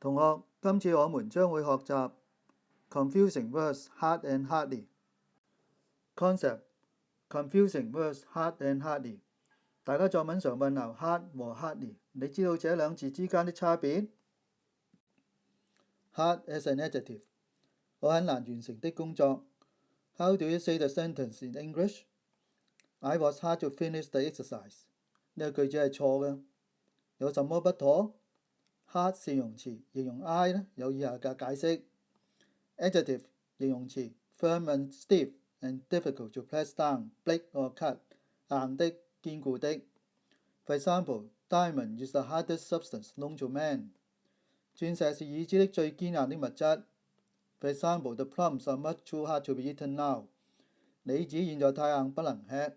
同學，今次我們將會學習 confusing words hard and hardly. Concept confusing words hard and hardly. 大家作文常混淆 hard 和 hardly， 你知道這兩字之間的差別？ Hard as an adjective， 我很難完成的工作。How do you say the sentence in English? I was hard to finish the exercise。 呢個句子係錯嘅。有什麼不妥？Hard 是形容詞，形容 I 呢有以下嘅解釋。Adjective 形容詞 firm and stiff and difficult to press down, break or cut 硬的、堅固的。For example, diamond is the hardest substance known to man。 鑽石是已知的最堅硬的物質。For example, the plums are much too hard to be eaten now。 李子現在太硬不能吃。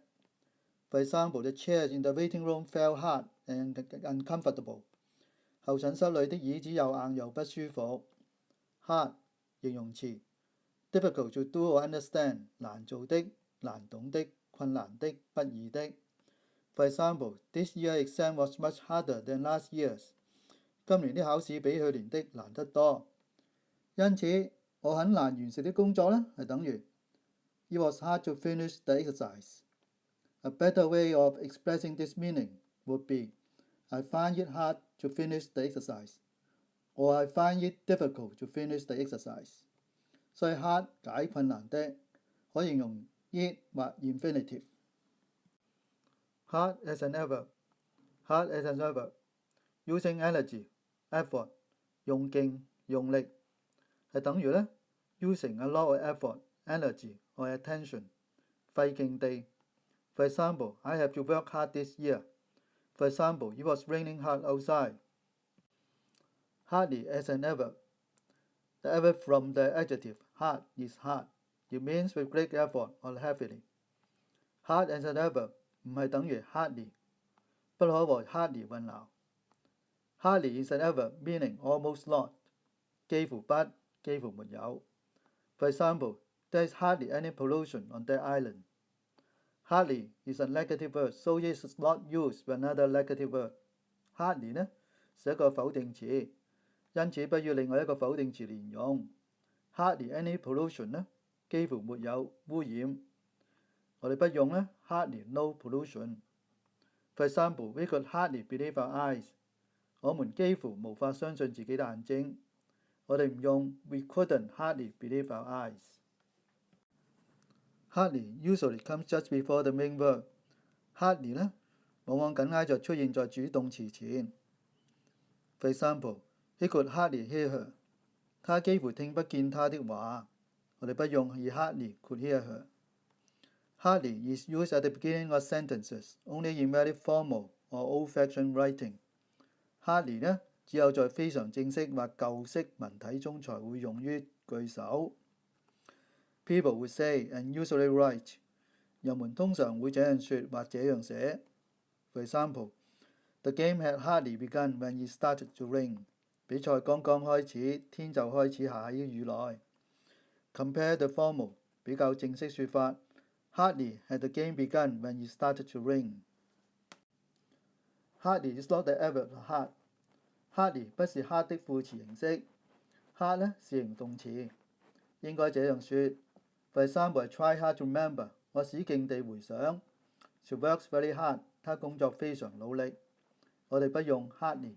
For example, the chairs in the waiting room felt hard and uncomfortable。 候診室裏的椅子又硬又不舒服。Hard 形容詞 difficult to do or understand 難做的、難懂的、困難的、不易的。For example, this year's exam was much harder than last year's。 今年的考試比去年的難得多。因此，我很難完成的工作呢係等於 It was hard to finish the exercise。 A better way of expressing this meaning would be I find it hard to finish the exercise or I find it difficult to finish the exercise。 所以 hard 解困難的，可以形容 it 或 infinitive。 Hard as an adverb。 Hard as an adverb using energy, effort 用勁用力係等於呢 using a lot of effort, energy or attention 費勁地。For example, I have to work hard this year。 For example, it was raining hard outside。 Hardly as an adverb. The adverb from the adjective hard is hard. It means with great effort or heavily。 Hard as an adverb 唔係等於 hardly， 不可和 hardly 混淆。Hardly is an adverb meaning almost not， 幾乎不，幾乎沒有。For example, there is hardly any pollution on that island。 Hardly is a negative word, so it is not used with another negative word。 Hardly 呢是一個否定詞，因此不要另外一個否定詞連用。Hardly any pollution 呢幾乎沒有污染，我哋不用呢 hardly no pollution。 For example, we could hardly believe our eyes。 我們幾乎無法相信自己的眼睛，我哋唔用 we couldn't hardly believe our eyes。 Hardly usually comes just before the main verb。 Hardly 呢往往緊挨着出現在主動詞前。For example, he could hardly hear her。 他幾乎聽不見她的話，我哋不用 he hardly could hear her。 Hardly is used at the beginning of sentences only in very formal or old-fashioned writing。 Hardly 呢只有在非常正式或舊式文體中才會用於句首。People would say and usually write。 人們通常會這樣說或這樣寫。For example, the game had hardly begun when it started to rain。 比賽剛剛開始，天就開始下起雨來。Compare the formal 比較正式說法 Hardly had the game begun when it started to rain。 Hardly is not the adverb hard。 Hardly 不是 hard 的副詞形式。 Hard 呢是形容動詞，應該這樣說。For example, I try hard to remember。 我使勁地回想。She works very hard。 她工作非常努力。我哋不用 hardly。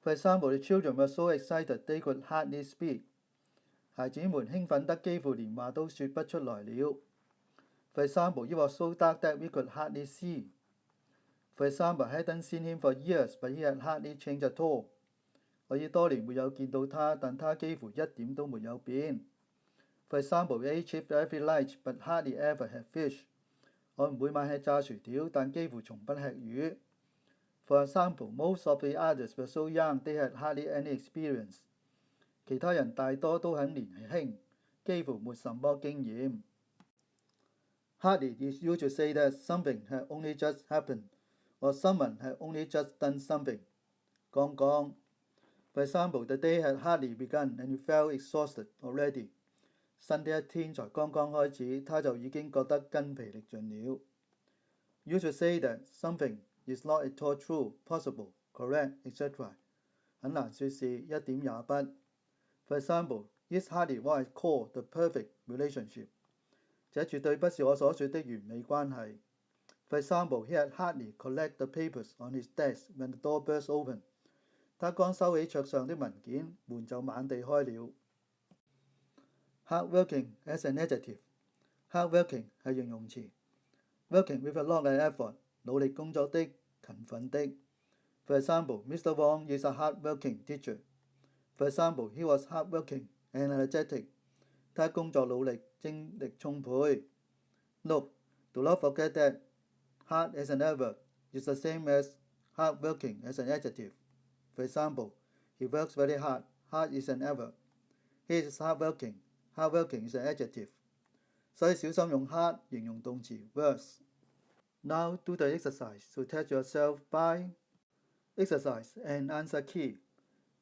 For example, the children were so excited they could hardly speak。 孩子們興奮得幾乎連話都說不出來了。For example, it was so dark that we could hardly see。 For example, I hadn't seen him for years, but he had hardly changed at all。 我已多年沒有見到他，但他幾乎一點都沒有變。For example, we ate chips every night, but hardly ever had fish。 我們每晚吃炸薯條，但幾乎從不吃魚。For example, most of the others were so young they had hardly any experience。 其他人大多都很年輕，幾乎沒什麼經驗。Hardly is used to say that something had only just happened or someone had only just done something。 剛剛。For example, the day had hardly begun and he felt exhausted already。 新的一天才剛剛開始，他就已經覺得筋疲力盡了。You should say that something is not at all true, possible, correct, etc. 很難說是一點也不。For example, it's hardly what I call the perfect relationship. 這絕對不是我所說的完美關係。For example, he had hardly collected the papers on his desk when the door burst open. 他剛收起桌上的文件，門就猛地開了。Hardworking as an adjective. Hardworking 係形容詞。Working with a lot of effort， 努力工作的，勤奮的。For example, Mr. Wong is a hardworking teacher. For example, he was hardworking and energetic. 他工作努力，精力充沛。Note, do not forget that hard as an adverb is the same as hardworking as an adjective. For example, he works very hard. Hard is an adverb. He is hardworking. Hardworking is an adjective. 所以小心用 hard 形容動詞 works. Now do the exercise to test yourself by exercise and answer key.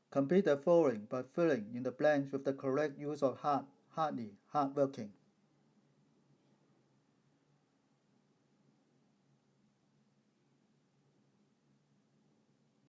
Complete the following by filling in the blanks with the correct use of hard, hardly, hardworking.